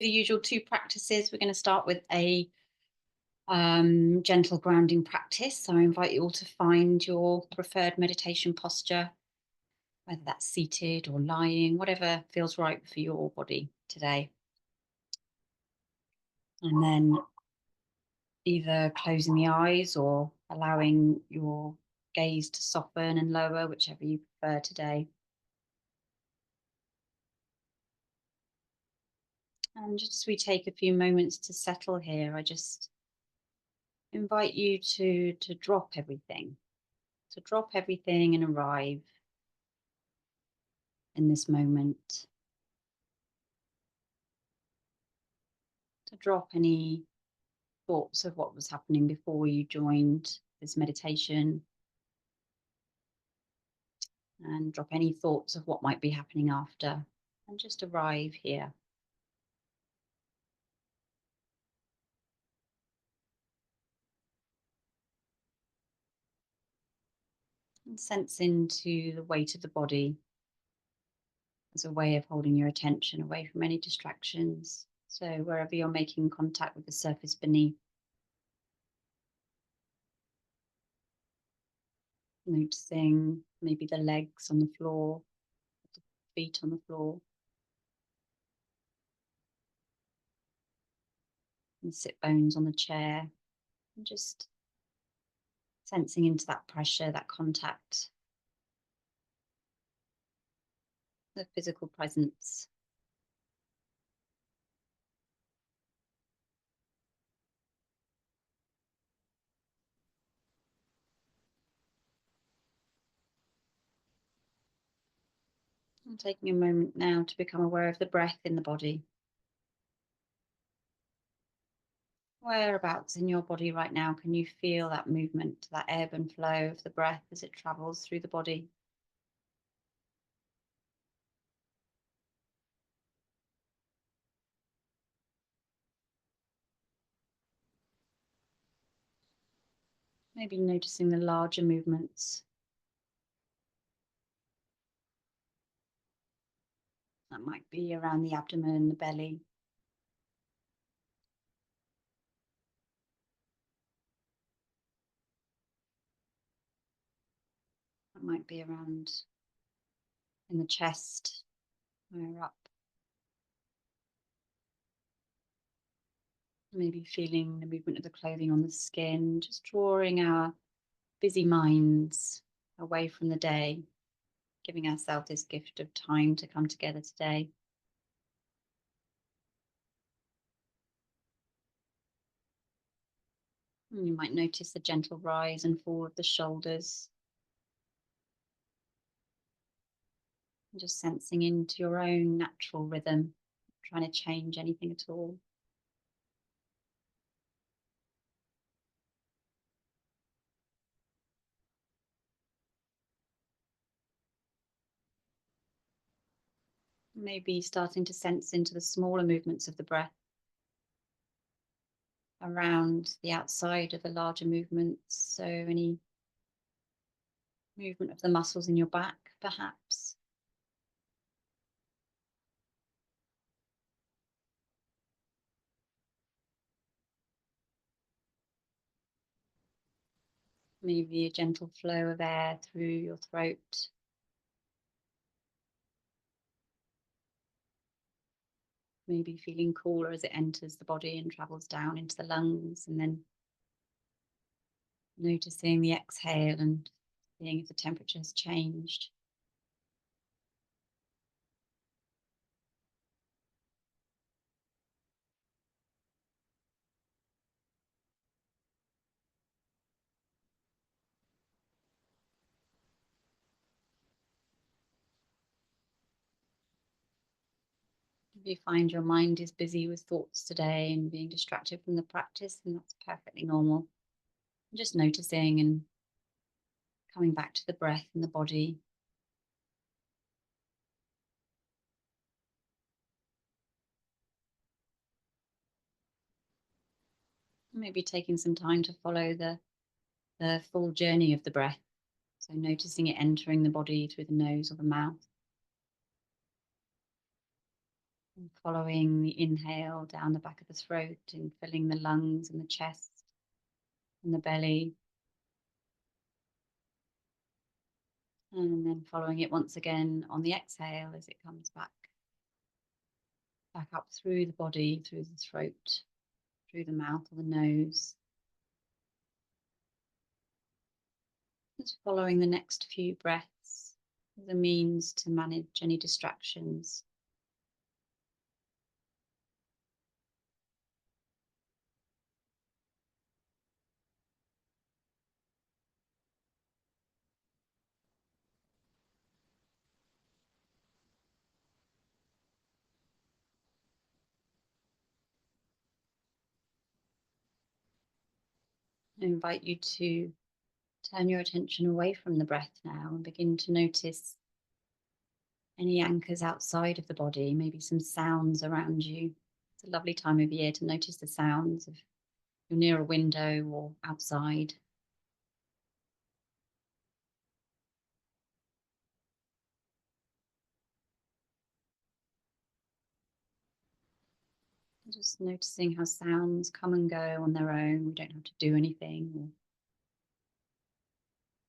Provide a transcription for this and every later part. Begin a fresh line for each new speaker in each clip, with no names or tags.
the usual 2 practices. We're going to start with a gentle grounding practice. So I invite you all to find your preferred meditation posture, whether that's seated or lying, whatever feels right for your body today. And then either closing the eyes or allowing your gaze to soften and lower, whichever you prefer today. And just as we take a few moments to settle here, I just invite you to drop everything. To drop everything and arrive in this moment. To drop any thoughts of what was happening before you joined this meditation. And drop any thoughts of what might be happening after. And just arrive here. And sense into the weight of the body as a way of holding your attention away from any distractions. So wherever you're making contact with the surface beneath, noticing maybe the legs on the floor, the feet on the floor, and the sit bones on the chair, and just sensing into that pressure, that contact, the physical presence. And taking a moment now to become aware of the breath in the body. Whereabouts in your body right now can you feel that movement, that ebb and flow of the breath as it travels through the body? Maybe noticing the larger movements. That might be around the abdomen, the belly. That might be around in the chest, higher up. Maybe feeling the movement of the clothing on the skin, just drawing our busy minds away from the day, giving ourselves this gift of time to come together today. And you might notice the gentle rise and fall of the shoulders. And just sensing into your own natural rhythm, trying to change anything at all. Maybe starting to sense into the smaller movements of the breath around the outside of the larger movements. So any movement of the muscles in your back, perhaps. Maybe a gentle flow of air through your throat. Maybe feeling cooler as it enters the body and travels down into the lungs, and then noticing the exhale and seeing if the temperature has changed. If you find your mind is busy with thoughts today and being distracted from the practice, then that's perfectly normal. Just noticing and coming back to the breath and the body. Maybe taking some time to follow the full journey of the breath. So noticing it entering the body through the nose or the mouth. And following the inhale down the back of the throat and filling the lungs and the chest and the belly. And then following it once again on the exhale as it comes back up through the body, through the throat, through the mouth or the nose. Just following the next few breaths as a means to manage any distractions. I invite you to turn your attention away from the breath now and begin to notice any anchors outside of the body, maybe some sounds around you. It's a lovely time of year to notice the sounds if you're near a window or outside. Just noticing how sounds come and go on their own. We don't have to do anything or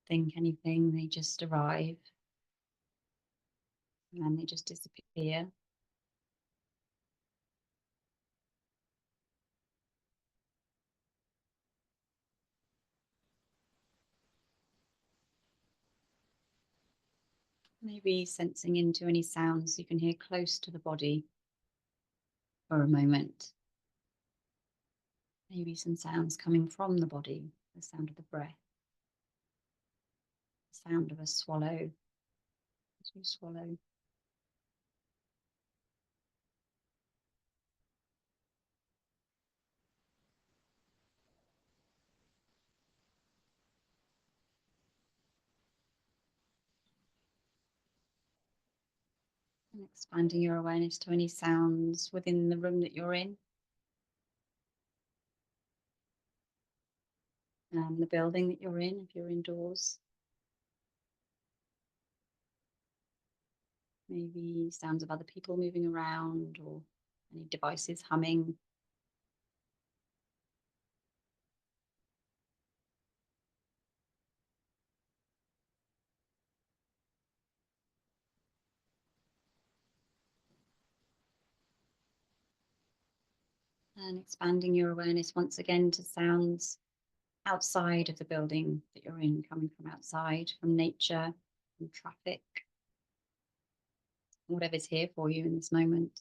think anything. They just arrive and they just disappear. Maybe sensing into any sounds you can hear close to the body for a moment. Maybe some sounds coming from the body, the sound of the breath, the sound of a swallow as you swallow. And expanding your awareness to any sounds within the room that you're in, the building that you're in, if you're indoors. Maybe sounds of other people moving around or any devices humming. And expanding your awareness once again to sounds outside of the building that you're in, coming from outside, from nature, from traffic, whatever's here for you in this moment.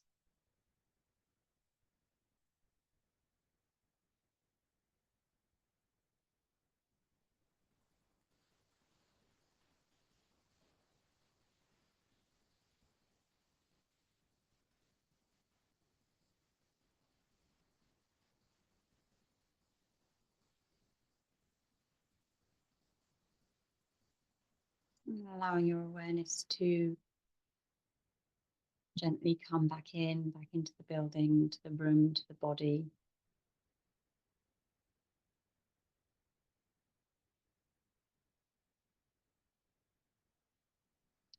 And allowing your awareness to gently come back into the building, to the room, to the body.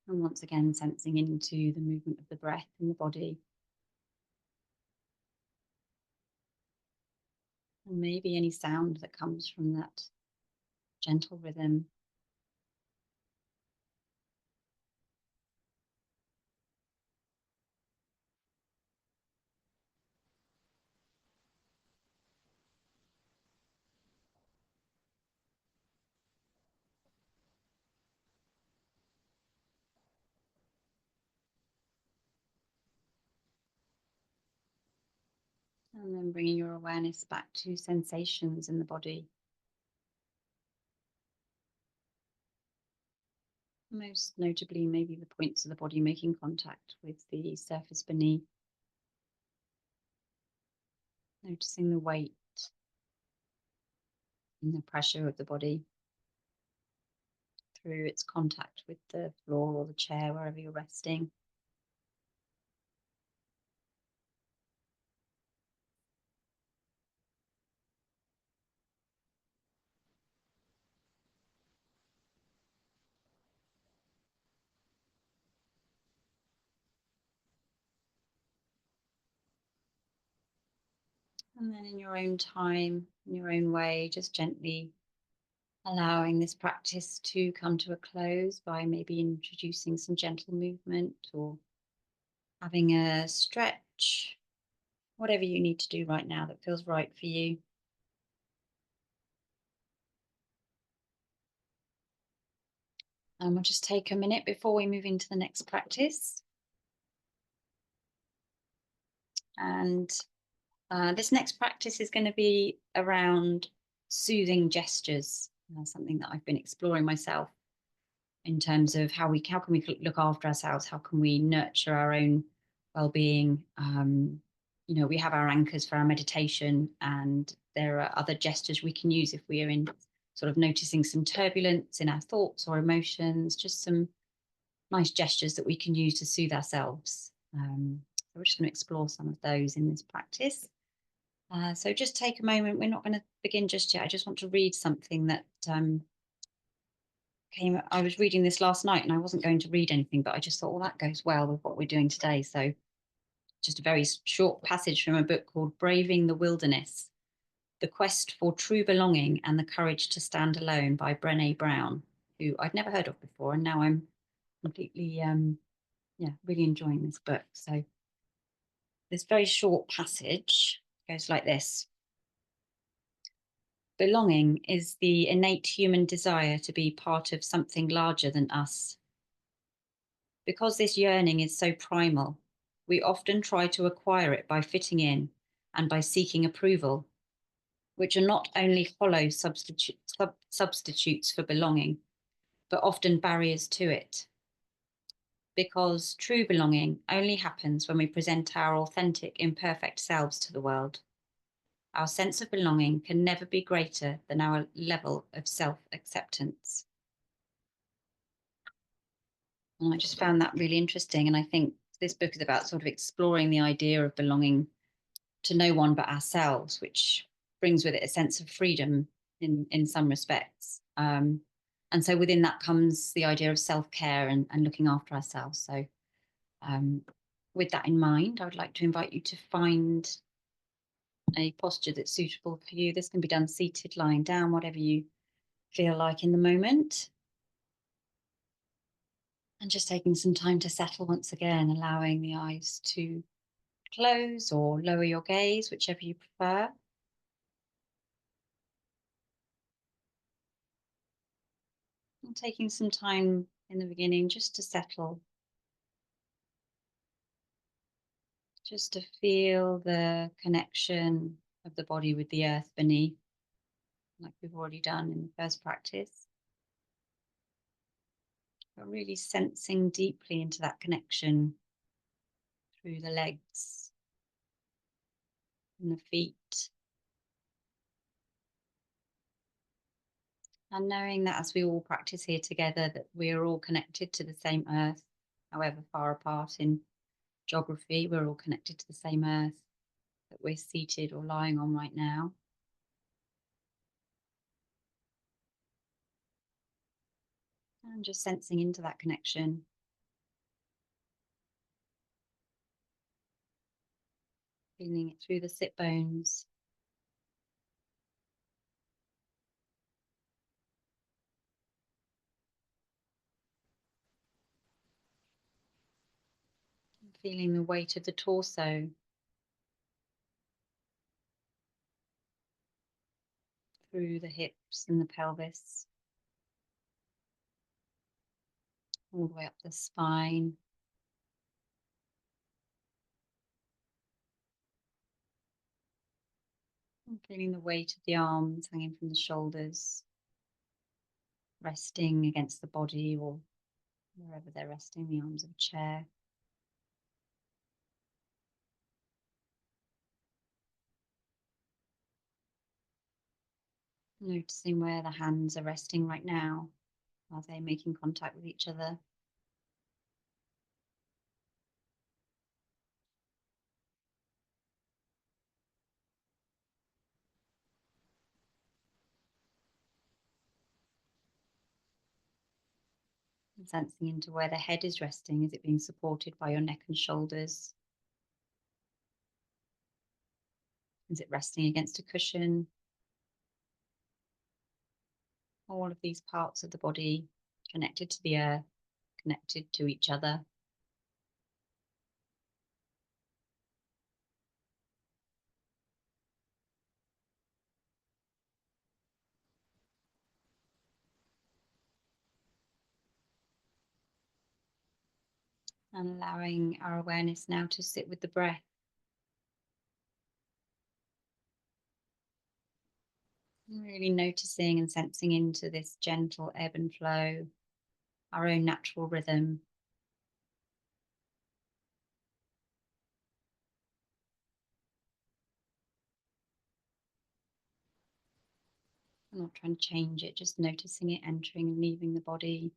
And once again, sensing into the movement of the breath in the body. And maybe any sound that comes from that gentle rhythm. And then bringing your awareness back to sensations in the body. Most notably, maybe the points of the body making contact with the surface beneath. Noticing the weight and the pressure of the body through its contact with the floor or the chair, wherever you're resting. And then in your own time, in your own way, just gently allowing this practice to come to a close by maybe introducing some gentle movement or having a stretch, whatever you need to do right now that feels right for you. And we'll just take a minute before we move into the next practice. And this next practice is going to be around soothing gestures, something that I've been exploring myself in terms of how can we look after ourselves, how can we nurture our own well-being. We have our anchors for our meditation, and there are other gestures we can use if we are in sort of noticing some turbulence in our thoughts or emotions, just some nice gestures that we can use to soothe ourselves. So we're just going to explore some of those in this practice. So just take a moment. We're not going to begin just yet. I just want to read something that I was reading this last night, and I wasn't going to read anything, but I just thought, well, that goes well with what we're doing today. So just a very short passage from a book called Braving the Wilderness: The Quest for True Belonging and the Courage to Stand Alone by Brené Brown, who I'd never heard of before. And now I'm completely, really enjoying this book. So this very short passage goes like this. Belonging is the innate human desire to be part of something larger than us. Because this yearning is so primal, we often try to acquire it by fitting in and by seeking approval, which are not only hollow substitutes for belonging, but often barriers to it. Because true belonging only happens when we present our authentic, imperfect selves to the world. Our sense of belonging can never be greater than our level of self-acceptance. And I just found that really interesting. And I think this book is about sort of exploring the idea of belonging to no one but ourselves, which brings with it a sense of freedom in some respects. And so within that comes the idea of self-care and looking after ourselves. So with that in mind, I would like to invite you to find a posture that's suitable for you. This can be done seated, lying down, whatever you feel like in the moment. And just taking some time to settle once again, allowing the eyes to close or lower your gaze, whichever you prefer. And taking some time in the beginning just to settle, just to feel the connection of the body with the earth beneath, like we've already done in the first practice. But really sensing deeply into that connection through the legs and the feet. And knowing that as we all practice here together, that we are all connected to the same earth, however far apart in geography, we're all connected to the same earth that we're seated or lying on right now. And just sensing into that connection. Feeling it through the sit bones. Feeling the weight of the torso. Through the hips and the pelvis. All the way up the spine. And feeling the weight of the arms hanging from the shoulders. Resting against the body or wherever they're resting, the arms of a chair. Noticing where the hands are resting right now. Are they making contact with each other? And sensing into where the head is resting. Is it being supported by your neck and shoulders? Is it resting against a cushion? All of these parts of the body connected to the earth, connected to each other. And allowing our awareness now to sit with the breath. Really noticing and sensing into this gentle ebb and flow, our own natural rhythm. I'm not trying to change it, just noticing it entering and leaving the body.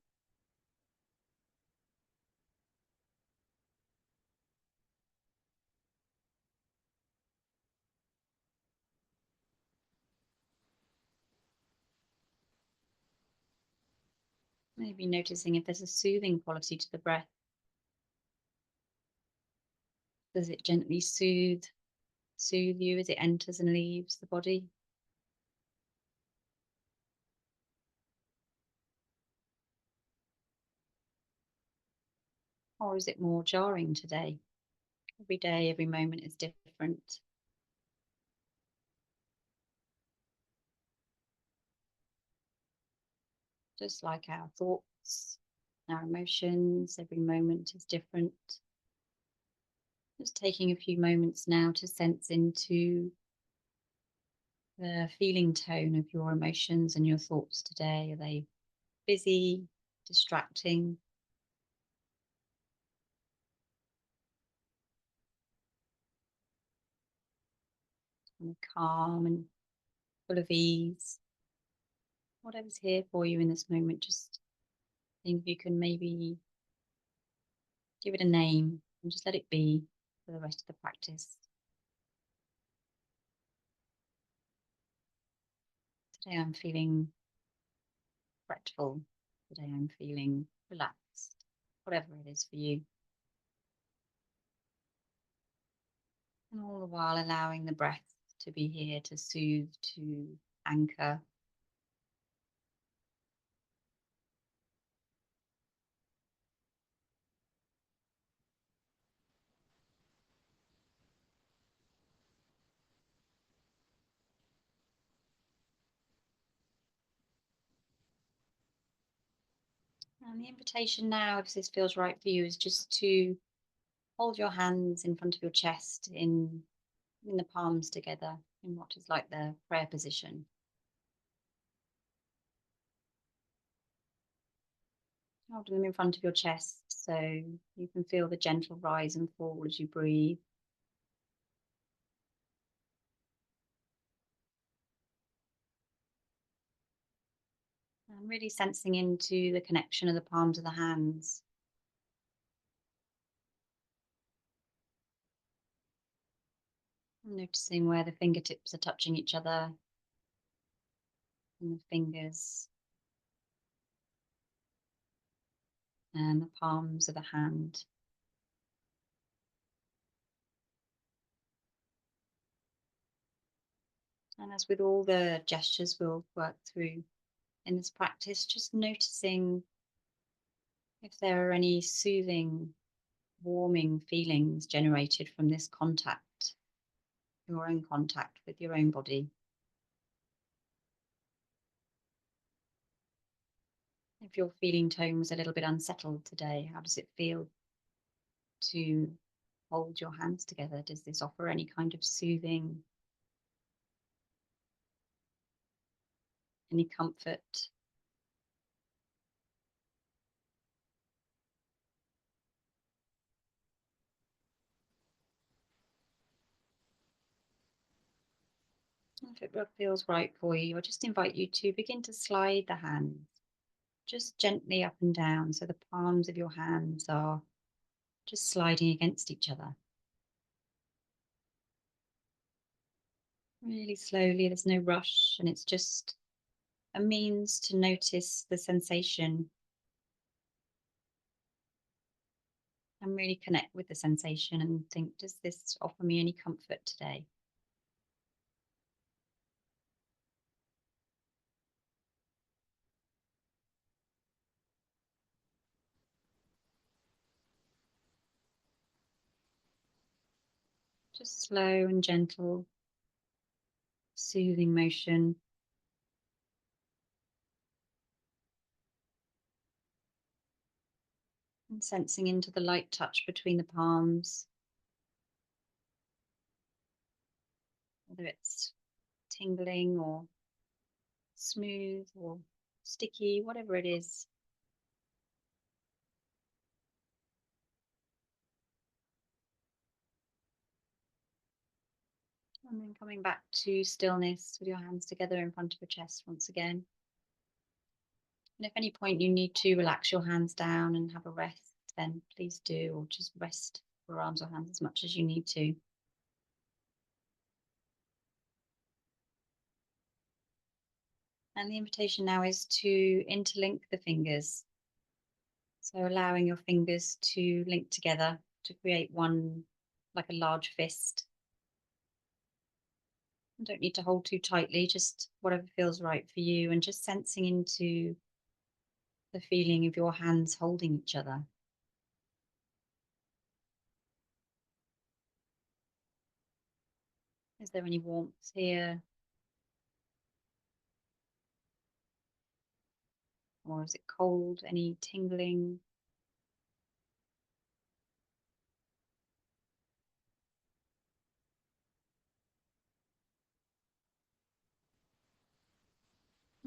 Maybe noticing if there's a soothing quality to the breath. Does it gently soothe you as it enters and leaves the body? Or is it more jarring today? Every day, every moment is different. Just like our thoughts, our emotions, every moment is different. Just taking a few moments now to sense into the feeling tone of your emotions and your thoughts today. Are they busy, distracting? And calm and full of ease? Whatever's here for you in this moment, just think if you can maybe give it a name and just let it be for the rest of the practice. Today I'm feeling fretful. Today I'm feeling relaxed. Whatever it is for you. And all the while allowing the breath to be here to soothe, to anchor. And the invitation now, if this feels right for you, is just to hold your hands in front of your chest in the palms together in what is like the prayer position. Holding them in front of your chest so you can feel the gentle rise and fall as you breathe. And really sensing into the connection of the palms of the hands. Noticing where the fingertips are touching each other and the fingers and the palms of the hand. And as with all the gestures we'll work through in this practice, just noticing if there are any soothing, warming feelings generated from this contact, your own contact with your own body. If your feeling tone was a little bit unsettled today, how does it feel to hold your hands together? Does this offer any kind of soothing, any comfort? If it feels right for you, I'll just invite you to begin to slide the hands just gently up and down so the palms of your hands are just sliding against each other. Really slowly, there's no rush, and it's just a means to notice the sensation and really connect with the sensation and think, does this offer me any comfort today? Just slow and gentle, soothing motion. And sensing into the light touch between the palms, whether it's tingling or smooth or sticky, whatever it is. And then coming back to stillness with your hands together in front of your chest once again. And if any point you need to relax your hands down and have a rest, then please do, or just rest your arms or hands as much as you need to. And the invitation now is to interlink the fingers. So allowing your fingers to link together to create one, like a large fist. You don't need to hold too tightly, just whatever feels right for you, and just sensing into the feeling of your hands holding each other. Is there any warmth here? Or is it cold? Any tingling?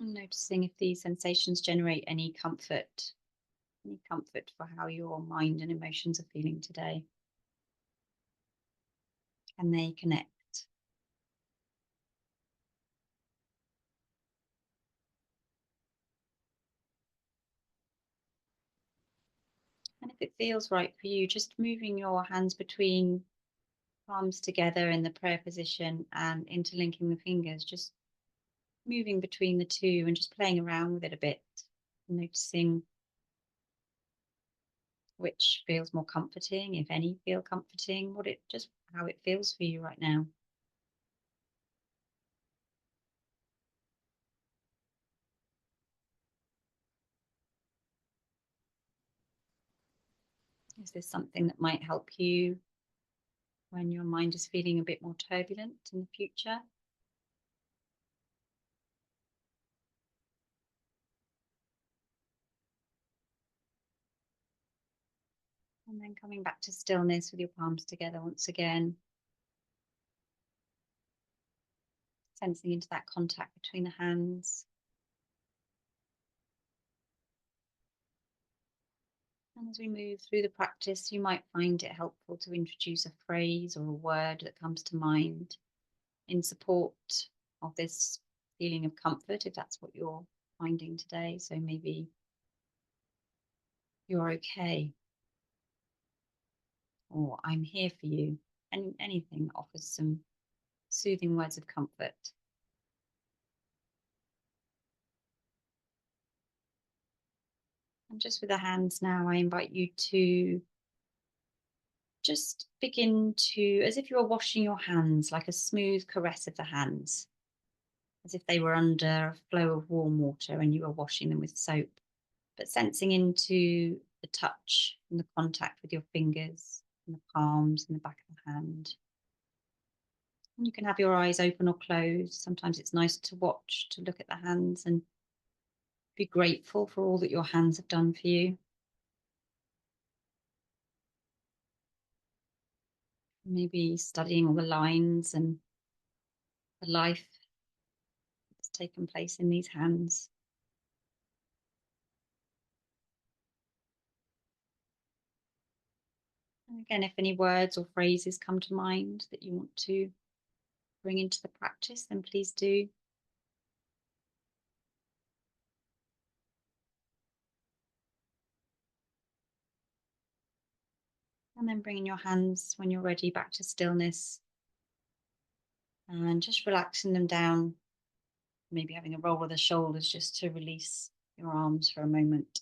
And noticing if these sensations generate any comfort for how your mind and emotions are feeling today. Can they connect? And if it feels right for you, just moving your hands between palms together in the prayer position and interlinking the fingers, just moving between the two and just playing around with it a bit, noticing which feels more comforting, if any feel comforting, how it feels for you right now. Is this something that might help you when your mind is feeling a bit more turbulent in the future? And then coming back to stillness with your palms together once again, sensing into that contact between the hands. And as we move through the practice, you might find it helpful to introduce a phrase or a word that comes to mind in support of this feeling of comfort, if that's what you're finding today. So maybe you're okay, or I'm here for you, and anything that offers some soothing words of comfort. And just with the hands now, I invite you to just begin to, as if you were washing your hands, like a smooth caress of the hands, as if they were under a flow of warm water and you were washing them with soap, but sensing into the touch and the contact with your fingers and the palms and the back of the hand. And you can have your eyes open or closed. Sometimes it's nice to watch, to look at the hands and be grateful for all that your hands have done for you. Maybe studying all the lines and the life that's taken place in these hands. And again, if any words or phrases come to mind that you want to bring into the practice, then please do. And then bringing your hands, when you're ready, back to stillness and just relaxing them down. Maybe having a roll of the shoulders just to release your arms for a moment.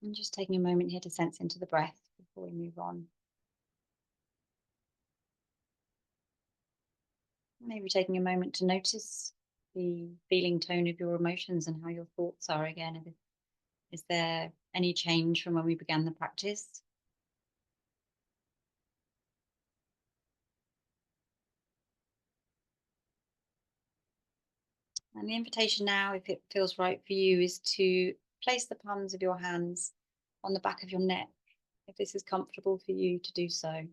And just taking a moment here to sense into the breath before we move on. Maybe taking a moment to notice the feeling tone of your emotions and how your thoughts are again. Is there any change from when we began the practice? And the invitation now, if it feels right for you, is to place the palms of your hands on the back of your neck, if this is comfortable for you to do so.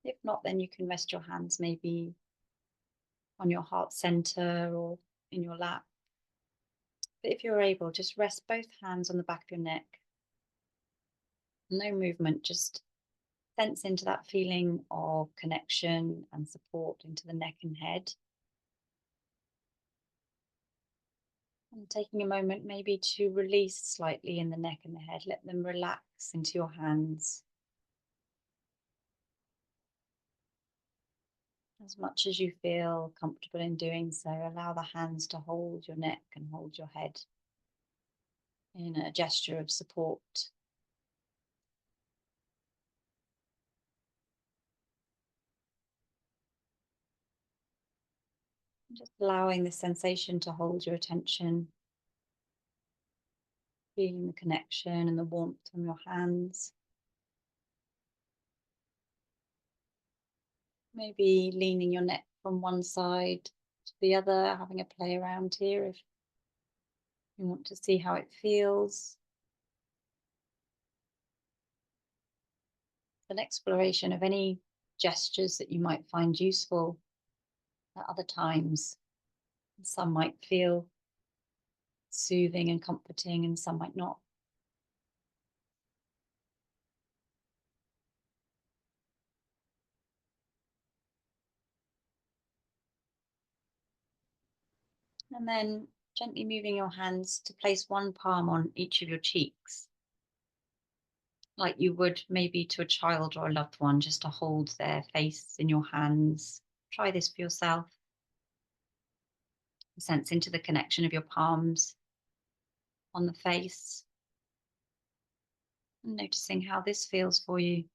If not, then you can rest your hands maybe on your heart center or in your lap. But if you're able, just rest both hands on the back of your neck. No movement, just sense into that feeling of connection and support into the neck and head. And taking a moment maybe to release slightly in the neck and the head, let them relax into your hands. As much as you feel comfortable in doing so, allow the hands to hold your neck and hold your head in a gesture of support. Just allowing the sensation to hold your attention, feeling the connection and the warmth from your hands. Maybe leaning your neck from one side to the other, having a play around here if you want to see how it feels. An exploration of any gestures that you might find useful at other times. Some might feel soothing and comforting, and some might not. And then gently moving your hands to place one palm on each of your cheeks, like you would maybe to a child or a loved one, just to hold their face in your hands. Try this for yourself. Sense into the connection of your palms on the face, and noticing how this feels for you.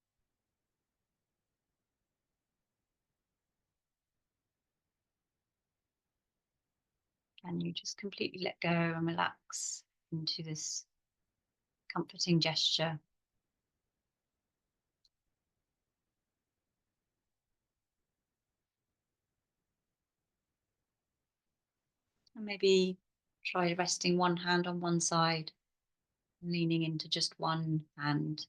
Can you just completely let go and relax into this comforting gesture? And maybe try resting one hand on one side, leaning into just one hand.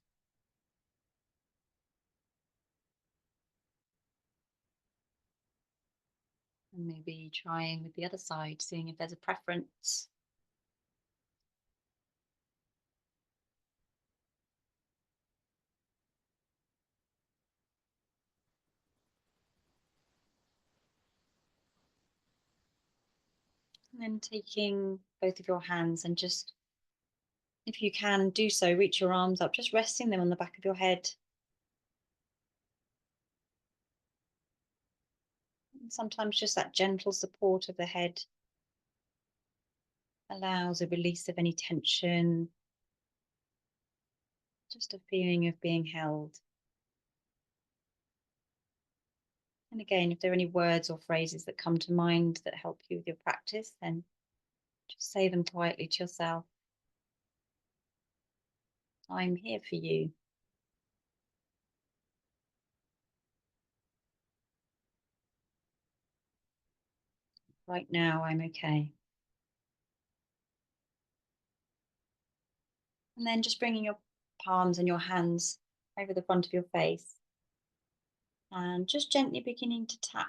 And maybe trying with the other side, seeing if there's a preference. And then taking both of your hands and just, if you can do so, reach your arms up, just resting them on the back of your head. And sometimes just that gentle support of the head allows a release of any tension, just a feeling of being held. And again, if there are any words or phrases that come to mind that help you with your practice, then just say them quietly to yourself. I'm here for you. Right now, I'm okay. And then just bringing your palms and your hands over the front of your face and just gently beginning to tap,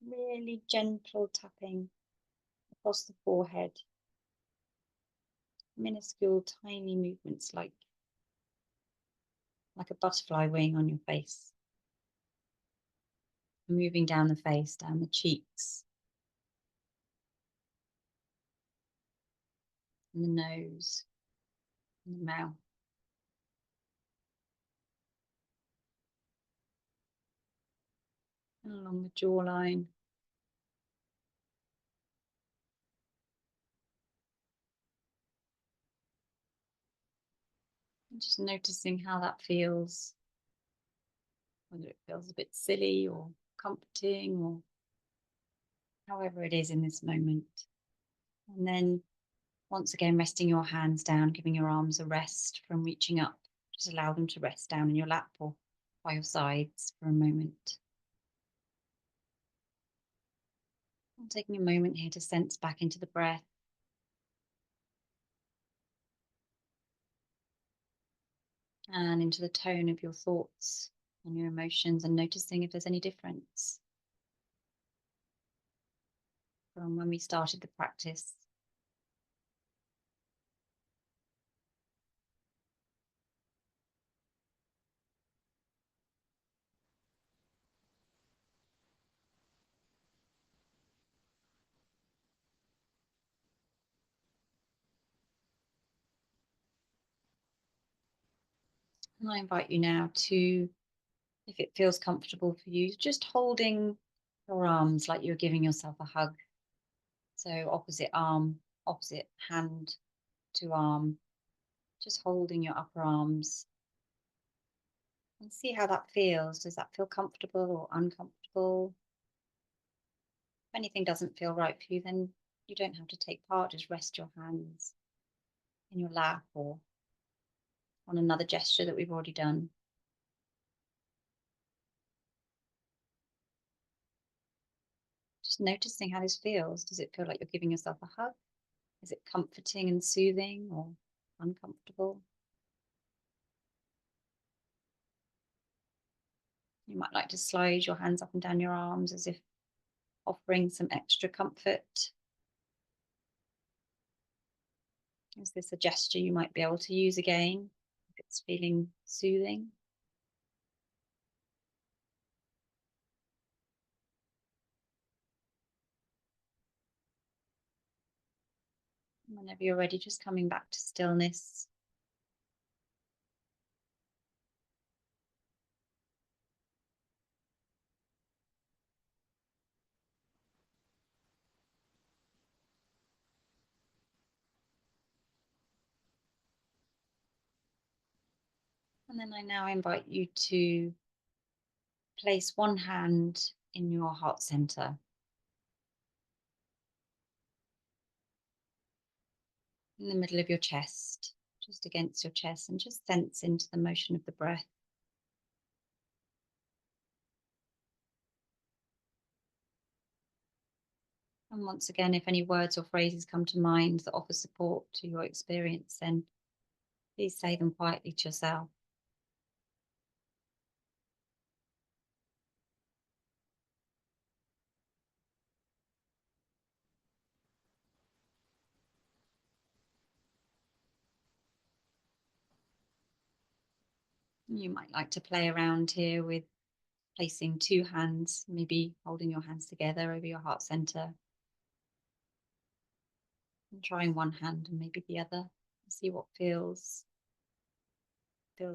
really gentle tapping across the forehead. Minuscule, tiny movements like a butterfly wing on your face. Moving down the face, down the cheeks, and the nose, and the mouth. And along the jawline. And just noticing how that feels, whether it feels a bit silly or comforting or however it is in this moment. And then Once again, resting your hands down, giving your arms a rest from reaching up. Just allow them to rest down in your lap or by your sides for a moment. And taking a moment here to sense back into the breath. And into the tone of your thoughts and your emotions, and noticing if there's any difference from when we started the practice. And I invite you now to, if it feels comfortable for you, just holding your arms like you're giving yourself a hug. So opposite arm, opposite hand to arm, just holding your upper arms and see how that feels. Does that feel comfortable or uncomfortable? If anything doesn't feel right for you, then you don't have to take part. Just rest your hands in your lap or on another gesture that we've already done. Just noticing how this feels. Does it feel like you're giving yourself a hug? Is it comforting and soothing or uncomfortable? You might like to slide your hands up and down your arms as if offering some extra comfort. Is this a gesture you might be able to use again if it's feeling soothing? Whenever you're ready, just coming back to stillness. And then I now invite you to place one hand in your heart center, in the middle of your chest, just against your chest, and just sense into the motion of the breath. And once again, if any words or phrases come to mind that offer support to your experience, then please say them quietly to yourself. You might like to play around here with placing two hands, maybe holding your hands together over your heart center, and trying one hand and maybe the other. See what feels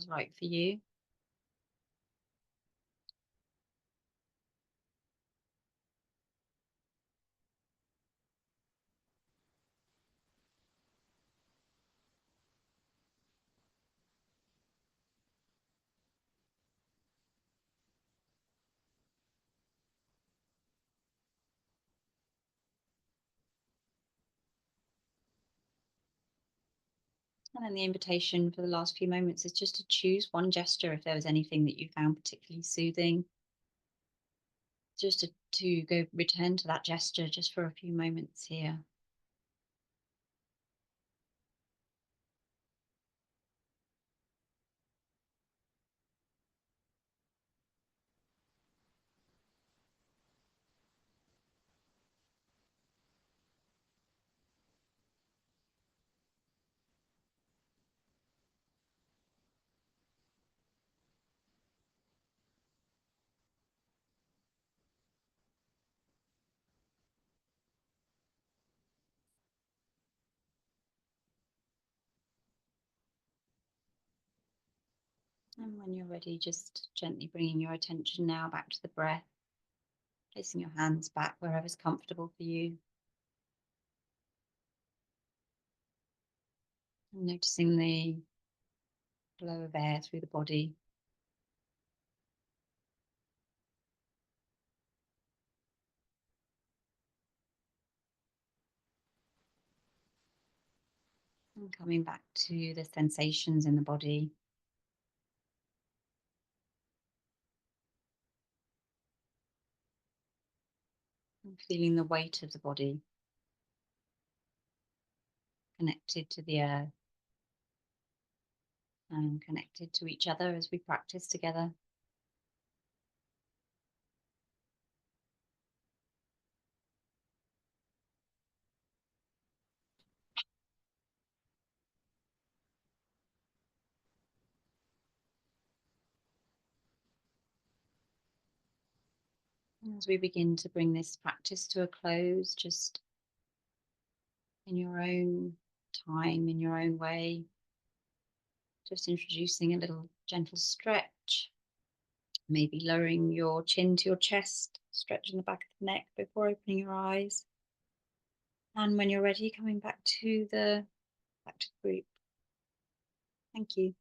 right for you. And then the invitation for the last few moments is just to choose one gesture if there was anything that you found particularly soothing. Just to go return to that gesture just for a few moments here. And when you're ready, just gently bringing your attention now back to the breath, placing your hands back wherever's comfortable for you. And noticing the flow of air through the body. And coming back to the sensations in the body. And feeling the weight of the body connected to the earth and connected to each other as we practice together. As we begin to bring this practice to a close, just in your own time, in your own way, just introducing a little gentle stretch, maybe lowering your chin to your chest, stretching the back of the neck before opening your eyes. And when you're ready, coming back to the group. Thank you.